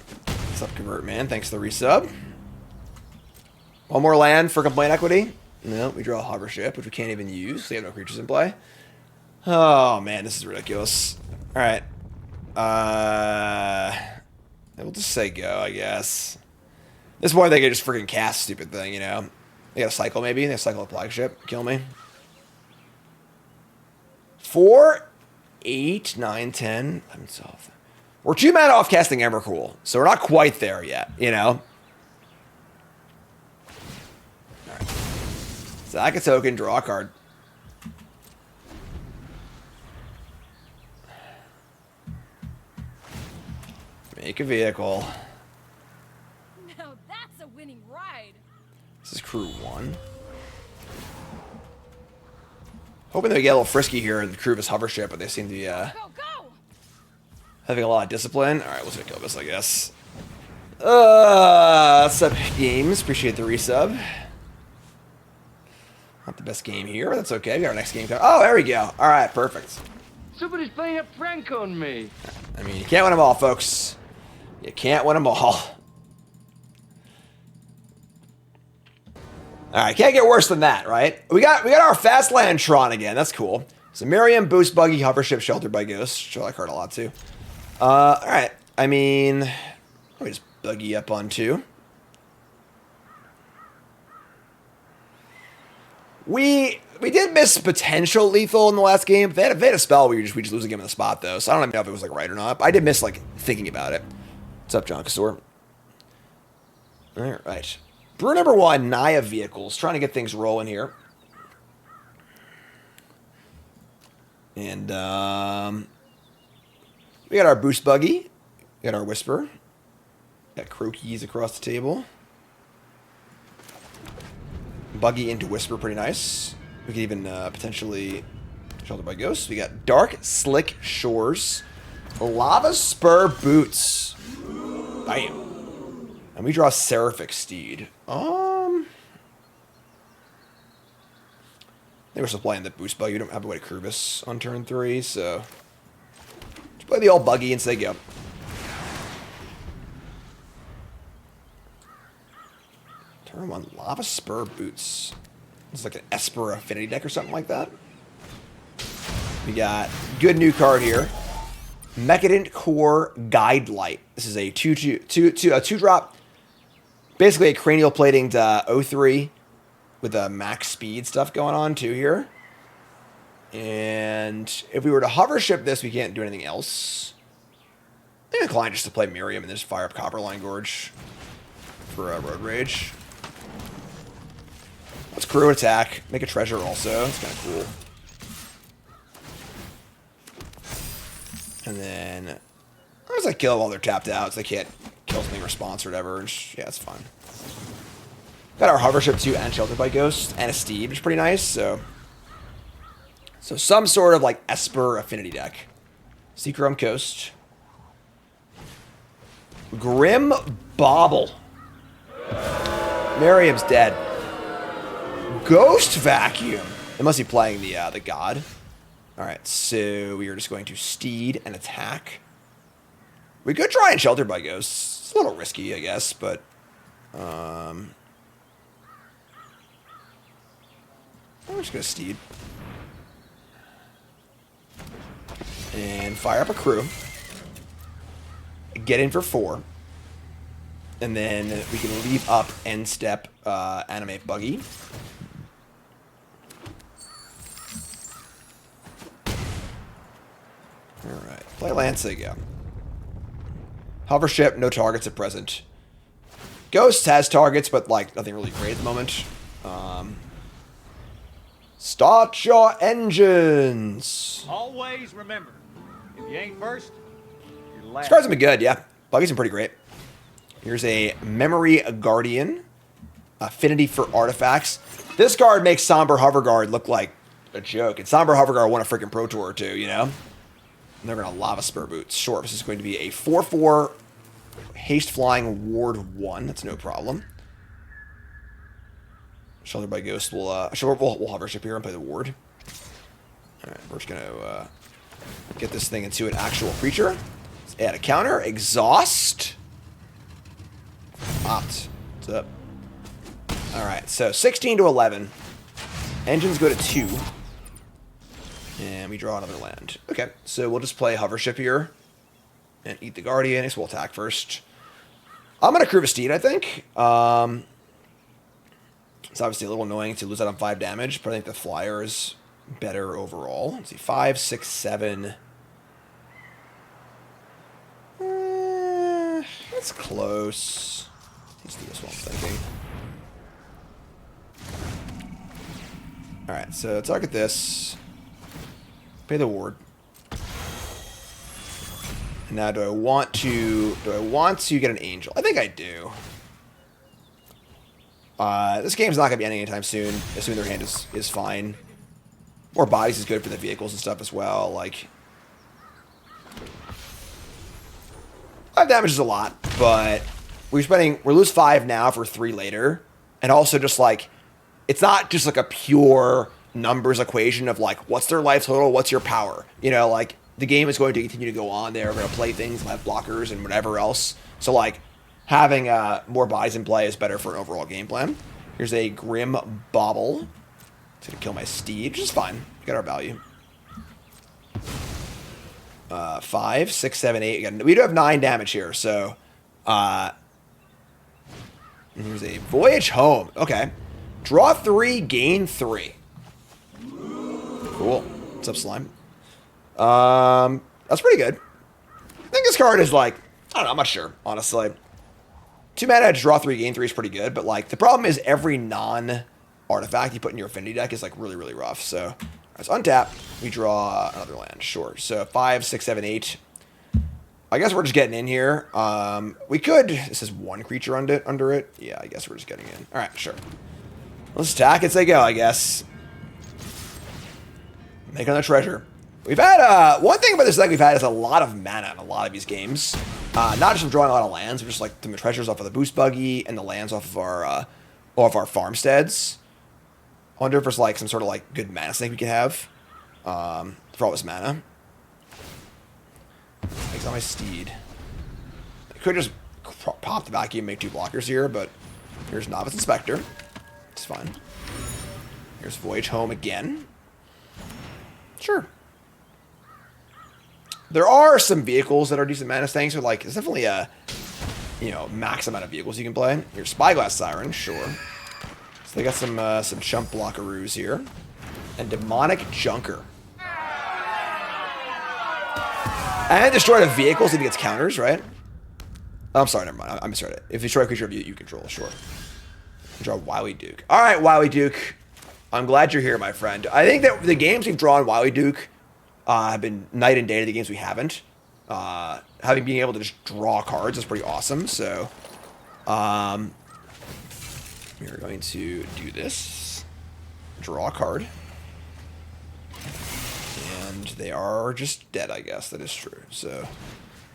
Sub convert, man. Thanks to the resub. One more land for complaint equity. No, we draw a hover ship, which we can't even use. So we have no creatures in play. Oh man, this is ridiculous. All right. We'll just say go, I guess. This point they could just freaking cast stupid thing, you know. They got a cycle maybe. They cycle a flagship. Kill me. 4, 8, 9, 10, 11, 12. We're 2 mana off casting Embercool, so we're not quite there yet, you know. All right. Sack a token, draw a card. Make a vehicle. Now that's a winning ride. This is crew 1. Hoping they get a little frisky here in the crew of his hover ship, but they seem to be having a lot of discipline. All right, let's kill this, I guess. Sub games. Appreciate the resub. Not the best game here, but that's okay. We got our next game. Oh, there we go. All right, perfect. Somebody's playing a prank on me. I mean, you can't win them all, folks. You can't win them all. Alright, can't get worse than that, right? We got our fast land Tron again. That's cool. So Miriam, Boost Buggy, Hover Ship, Sheltered by Ghosts. Show that card a lot too. Alright. I mean, let me just Buggy up on 2. We did miss potential lethal in the last game. They had a spell where we just lose a game on the spot though. So I don't even know if it was like right or not. But I did miss like thinking about it. What's up, John Casor? Alright. Brew number 1, Naya Vehicles. Trying to get things rolling here. And we got our Boost Buggy. We got our Whisper. Got Croakies across the table. Buggy into Whisper, pretty nice. We could even potentially Shelter by Ghosts. We got Dark Slick Shores. Lava Spur Boots. Bam. And we draw Seraphic Steed. I think we're still playing the Boost Buggy. We don't have a way to Krubus on turn 3, so just play the old Buggy and say go. Turn 1, Lava Spur Boots. It's like an Esper Affinity deck or something like that. We got good new card here. Mechadent Core Guide Light. This is a 2-drop. Basically a cranial plating to 0-3 with a max speed stuff going on too here. And if we were to hover ship this, we can't do anything else. I'm inclined just to play Miriam and just fire up Copperline Gorge for Road Rage. Let's crew attack. Make a treasure also. It's kind of cool. And then I was like kill while they're tapped out, so they can't kill something response or whatever. And yeah, it's fine. Got our hover ship too, and Sheltered by Ghost, and a Steed, which is pretty nice. So some sort of like Esper Affinity deck. Seachrome Coast. Grim Bauble. Miriam's dead. Ghost Vacuum. They must be playing the god. Alright, so we are just going to Steed and attack. We could try and Shelter by Ghosts. It's a little risky, I guess, but I'm just gonna Steed. And fire up a crew. Get in for 4. And then we can leave up end step animate Buggy. Alright. Play Lancing, yeah. Hover ship, no targets at present. Ghost has targets, but like nothing really great at the moment. Start your engines. Always remember, if you ain't first, you're last. These cards have been good, yeah. Buggy's been pretty great. Here's a Memory Guardian. Affinity for Artifacts. This card makes Somber Hoverguard look like a joke. And Somber Hoverguard won a freaking Pro Tour too, you know? And they're going to Lava Spur Boots. Sure, this is going to be a 4/4 Haste Flying Ward 1. That's no problem. Shelter by Ghost will we'll hover ship here and play the ward. Alright, we're just gonna get this thing into an actual creature. Let's add a counter. Exhaust. Opt. What's up? Alright, so 16 to 11. Engines go to 2. And we draw another land. Okay, so we'll just play hover ship here. And eat the Guardian. So we'll attack first. I'm gonna crew a Steed, I think. It's obviously a little annoying to lose out on 5 damage, but I think the flyer is better overall. Let's see, 5, 6, 7. That's close. Let's do this one, I'm thinking. Alright, so target this. Pay the ward. And now do I want to get an angel? I think I do. This game's not going to be ending anytime soon, assuming their hand is fine. More bodies is good for the vehicles and stuff as well. Like, 5 damage is a lot, but we lose 5 now for 3 later. And also just like, it's not just like a pure numbers equation of like, what's their life total, what's your power? You know, like, the game is going to continue to go on there. We're going to play things, we'll have blockers and whatever else. So, like, having more bodies in play is better for an overall game plan. Here's a Grim Bauble. It's going to kill my steed, which is fine. We got our value. 5, 6, 7, 8. Again, we do have 9 damage here, so... and here's a Voyage Home. Okay. Draw 3, gain 3. Cool. What's up, Slime? That's pretty good. I think this card is like... I don't know, I'm not sure, honestly. 2 mana to draw 3, gain 3 is pretty good, but like the problem is every non-artifact you put in your Affinity deck is like really, really rough. So let's untap. We draw another land. Sure. So 5, 6, 7, 8. I guess we're just getting in here. We could... This is 1 creature under it. Yeah, I guess we're just getting in. All right, sure. Let's attack as they go, I guess. Make another treasure. We've had... one thing about this deck we've had is a lot of mana in a lot of these games. Not just from drawing a lot of lands, but just like the treasures off of the boost buggy and the lands off of our farmsteads. I wonder if there's like some sort of like good mana snake we can have for all this mana. Takes on my steed. I could just pop the vacuum and make 2 blockers here, but here's Novice Inspector. It's fine. Here's Voyage Home again. Sure. There are some vehicles that are decent mana things, so like it's definitely a max amount of vehicles you can play. Here's Spyglass Siren, sure. So they got some chump blockaroos here. And Demonic Junker. And destroy the vehicles if it gets counters, right? Oh, I'm sorry, never mind. I misread it. If you destroy a creature you control, sure. Draw Wily Duke. Alright, Wily Duke. I'm glad you're here, my friend. I think that the games we've drawn Wily Duke have been night and day to the games we haven't. Being able to just draw cards is pretty awesome. So, we're going to do this. Draw a card. And they are just dead, I guess. That is true. So,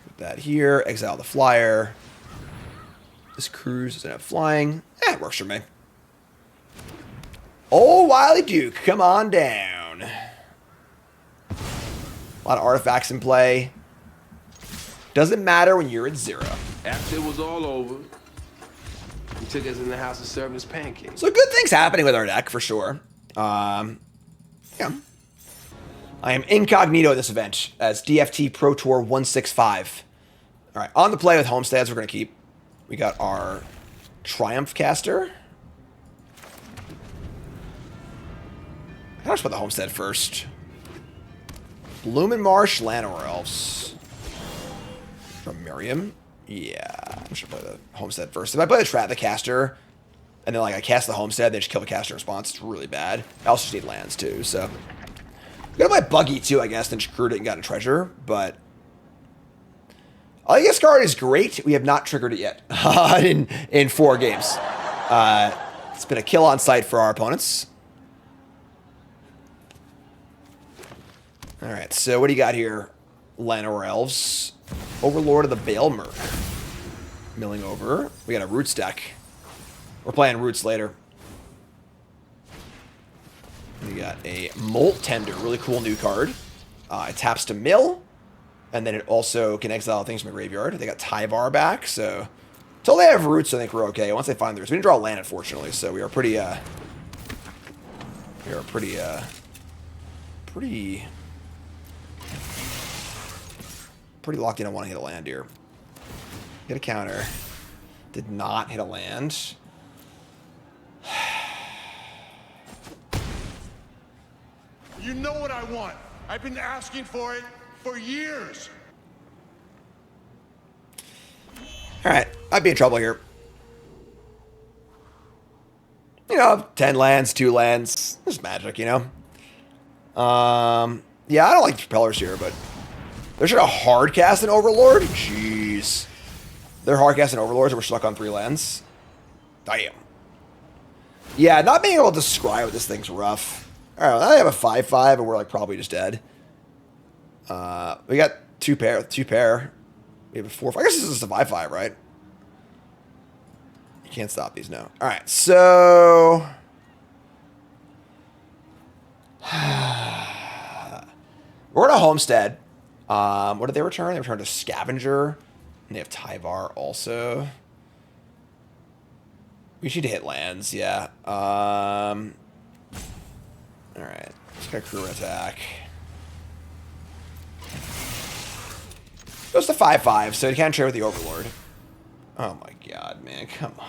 put that here. Exile the flyer. This cruise doesn't have flying. It works for me. Oh, Wily Duke, come on down. A lot of artifacts in play. Doesn't matter when you're at 0. After it was all over, he took us in the house and served us pancakes. So good things happening with our deck, for sure. Yeah. I am incognito at this event as DFT Pro Tour 165. All right, on the play with Homesteads, we're going to keep. We got our Triumph Caster. How much about the Homestead first? Bloomin' Marsh, Llanowar Elves. From Miriam. Yeah, I should play the Homestead first. If I play the Trap the Caster, and then like I cast the Homestead, they just kill the Caster in response, it's really bad. I also just need lands too, so. I'm gonna play Buggy too, I guess, then screwed it and got a treasure, but. I think this card is great. We have not triggered it yet in 4 games. It's been a kill on sight for our opponents. All right, so what do you got here? Llanowar Elves. Overlord of the Balemerk. Milling over. We got a Roots deck. We're playing Roots later. We got a Molt Tender. Really cool new card. It taps to mill. And then it also can exile things from the graveyard. They got Tyvar back, so... Until they have Roots, I think we're okay. Once they find the Roots. We didn't draw a land, unfortunately, so we are pretty, pretty locked in on wanting to hit a land here. Get a counter. Did not hit a land. You know what I want. I've been asking for it for years. Alright, I'd be in trouble here. You know, 10 lands, 2 lands. There's magic, you know? Yeah, I don't like the propellers here, but... They're sure a hard cast an Overlord? Jeez. They're hard casting Overlords and we're stuck on 3 lands. Damn. Yeah, not being able to describe what this thing's rough. Alright, well, now I have a 5/5 and we're like probably just dead. We got 2 pair. We have a 4/5. I guess this is a 5/5, right? You can't stop these, no. Alright, so... We're in a Homestead. What did they return? They returned a Scavenger. And they have Tyvar also. We should hit lands, yeah. Alright. Just got crew attack. Goes to 5/5, so you can't trade with the Overlord. Oh my god, man, come on.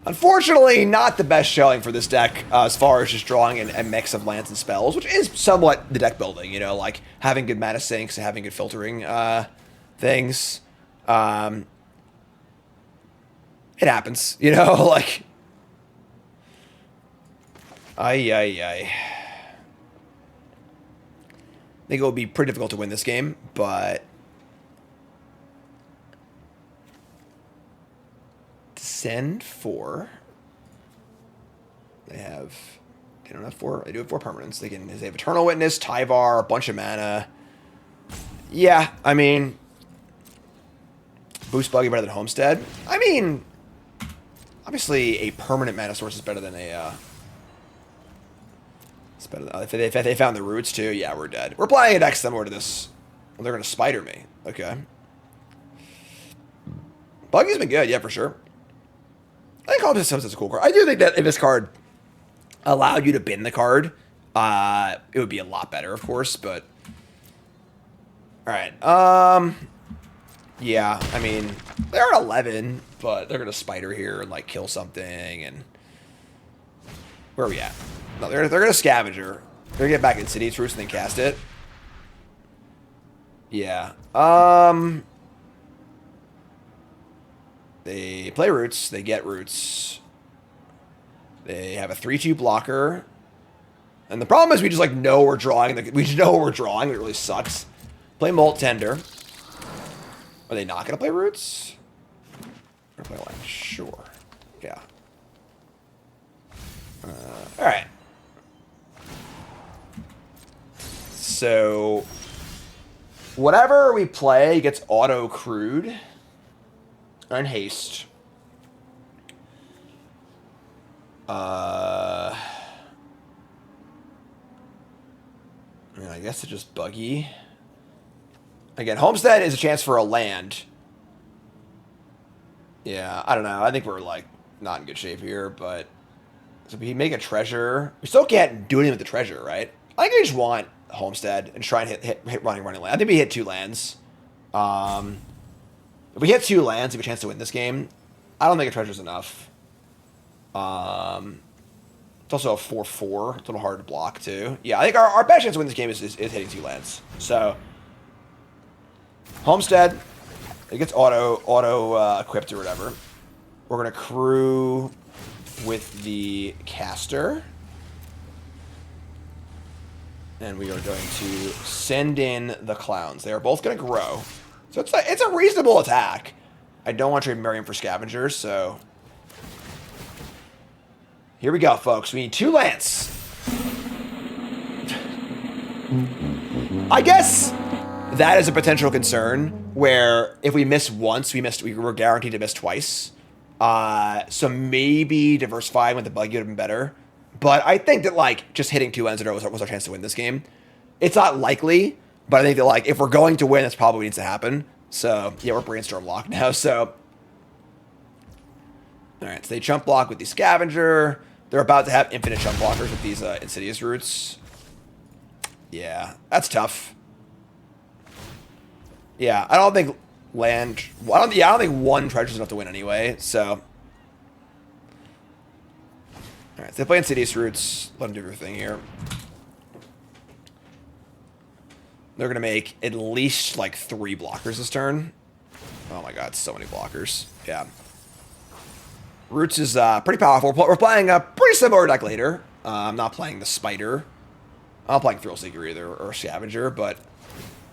Unfortunately, not the best showing for this deck as far as just drawing a mix of lands and spells, which is somewhat the deck building, you know, like having good mana sinks and having good filtering things. It happens, you know, like... I think it will be pretty difficult to win this game, but... Send 4. They don't have 4. They do have 4 permanents. They have Eternal Witness, Tyvar, a bunch of mana. Yeah, I mean... Boost Buggy better than Homestead. I mean... Obviously, a permanent mana source is better than a... It's better than, if they found the roots too, yeah, we're dead. We're playing a deck similar to this. Well, they're going to spider me. Okay. Buggy's been good, yeah, for sure. I think All Systems is a cool card. I do think that if this card allowed you to bin the card, it would be a lot better, of course, but... Alright, yeah, I mean, they're at 11, but they're going to spider here and, like, kill something, and... Where are we at? No, they're going to Scavenger. They're going to get back in City's Roots and then cast it. Yeah. They play Roots. They get Roots. They have a 3/2 blocker. And the problem is we just, like, know we're drawing. We just know what we're drawing. It really sucks. Play Molt Tender. Are they not going to play Roots? They're going to play land. Sure. Yeah. Alright. So, whatever we play gets auto-crewed. And haste. I mean, I guess it's just Buggy. Again, Homestead is a chance for a land. Yeah, I don't know. I think we're, like, not in good shape here, but... So we make a treasure. We still can't do anything with the treasure, right? I think I just want Homestead and try and hit running land. I think we hit 2 lands. If we hit 2 lands, we have a chance to win this game. I don't think a treasure's enough. It's also a 4/4. It's a little hard to block, too. Yeah, I think our best chance to win this game is hitting 2 lands. So, Homestead. It gets auto-equipped or whatever. We're going to crew with the caster. And we are going to send in the clowns. They are both going to grow. So it's a reasonable attack. I don't want to trade Miriam for Scavengers, so... Here we go, folks. We need 2 lands. I guess that is a potential concern, where if we miss once, we were guaranteed to miss twice. So maybe diversifying with the Buggy would have been better. But I think that, like, just hitting 2 lands in a row was our chance to win this game. It's not likely, but I think that, like, if we're going to win, that's probably what needs to happen. So, yeah, we're Brainstorm locked now, so... Alright, so they chump block with the Scavenger. They're about to have infinite chump blockers with these Insidious Roots. Yeah, that's tough. Yeah, I don't think land... I don't think 1 treasure is enough to win anyway, so... Alright, so they play Insidious Roots. Let them do everything here. They're going to make at least, like, 3 blockers this turn. Oh my god, so many blockers. Yeah. Roots is pretty powerful. We're playing a pretty similar deck later. I'm not playing the Spider. I'm not playing Thrill Seeker either, or Scavenger, but...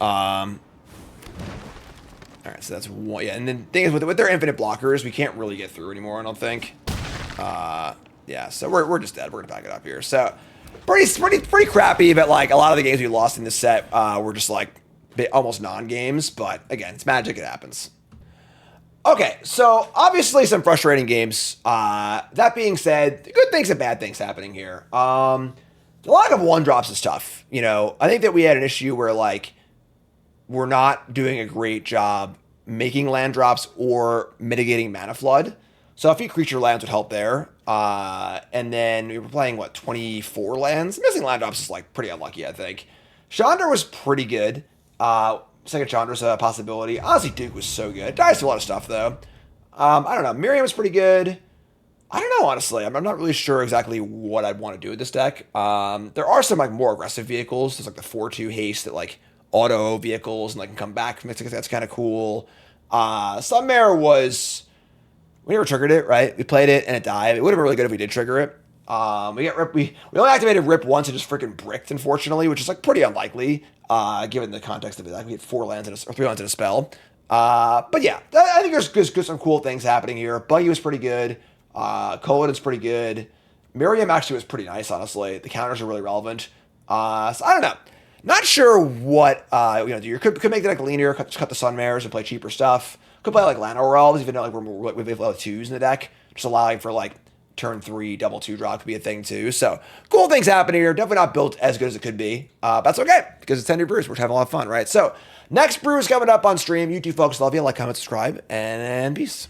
Alright, so that's 1. Yeah, and then the thing is, with their infinite blockers, we can't really get through anymore, I don't think. Yeah, so we're just dead. We're going to pack it up here. So... Pretty crappy, but, like, a lot of the games we lost in this set were just, like, almost non-games, but, again, it's Magic, it happens. Okay, so, obviously some frustrating games. That being said, good things and bad things happening here. the lack of 1-drops is tough. You know, I think that we had an issue where, like, we're not doing a great job making land drops or mitigating mana flood. So a few creature lands would help there. And then we were playing, 24 lands? Missing land drops is, like, pretty unlucky, I think. Chandra was pretty good. Second Chandra's a possibility. Honestly, Duke was so good. Dies to a lot of stuff, though. I don't know. Miriam was pretty good. I don't know, honestly. I'm not really sure exactly what I'd want to do with this deck. There are some, like, more aggressive vehicles. There's, like, the 4-2 haste that, like, auto vehicles and, like, can come back from it. That's kind of cool. Sunmare was... We never triggered it, right? We played it and it died. It would have been really good if we did trigger it. We only activated Rip once and just freaking bricked, unfortunately, which is, like, pretty unlikely, given the context of it. Like, we had 4 lands or 3 lands in a spell. But yeah, I think there's some cool things happening here. Buggy was pretty good. Colodon's pretty good. Miriam actually was pretty nice, honestly. The counters are really relevant. So I don't know. Not sure what do. You could make the deck linear, cut the Sunmares and play cheaper stuff. Could play like Llanowar Elves, even though like we have a lot of 2s in the deck, just allowing for like turn 3 double 2-drop could be a thing too. So cool things happening here. Definitely not built as good as it could be. But that's okay because it's 10 New Brews. We're having a lot of fun, right? So next brew is coming up on stream. You two folks, love you. Like, comment, subscribe, and peace.